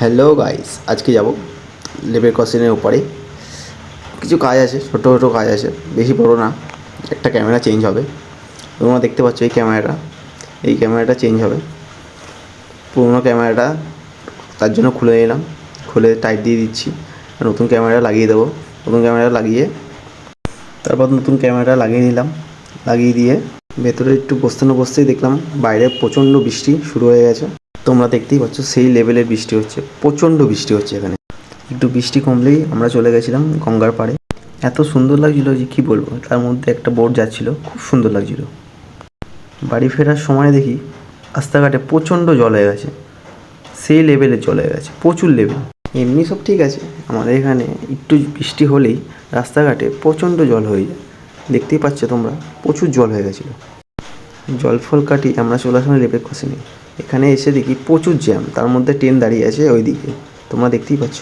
Hello guys, আজকে যাব লেবের ক্রসিংয়ের ওপারে। কিছু কাজ আছে, ছোটো ছোটো কাজ আছে, বেশি বড় না। একটা ক্যামেরা চেঞ্জ হবে। তোমরা দেখতে পাচ্ছ এই ক্যামেরাটা চেঞ্জ হবে। পুরোনো ক্যামেরাটা তার জন্য খুলে নিলাম, খুলে টাইট দিয়ে দিচ্ছি। নতুন ক্যামেরা লাগিয়ে দেবো। নতুন ক্যামেরা লাগিয়ে তারপর নতুন ক্যামেরা লাগিয়ে নিলাম। লাগিয়ে দিয়ে ভেতরে একটু বসতেই দেখলাম বাইরে প্রচণ্ড বৃষ্টি শুরু হয়ে গেছে। তোমরা দেখতেই পাচ্ছ সেই লেভেলের বৃষ্টি হচ্ছে, প্রচণ্ড বৃষ্টি হচ্ছে এখানে। একটু বৃষ্টি কমলেই আমরা চলে গেছিলাম গঙ্গার পাড়ে। এত সুন্দর লাগছিল যে কী বলবো। তার মধ্যে একটা বোট যাচ্ছিল, খুব সুন্দর লাগছিল। বাড়ি ফেরার সময় দেখি রাস্তাঘাটে প্রচণ্ড জল হয়ে গেছে, সেই লেভেলের জল হয়ে গেছে, প্রচুর লেভেল। এমনি সব ঠিক আছে, আমাদের এখানে একটু বৃষ্টি হলেই রাস্তাঘাটে প্রচণ্ড জল হয়ে যায়। দেখতেই পাচ্ছ তোমরা, প্রচুর জল হয়ে গেছিলো। জল ফল কাটিয়ে আমরা চলে আসলাম লেবের ক্রসিংয়ে। এখানে এসে দেখি প্রচুর জ্যাম, তার মধ্যে ট্রেন দাঁড়িয়ে আছে ওইদিকে, তোমরা দেখতেই পাচ্ছ।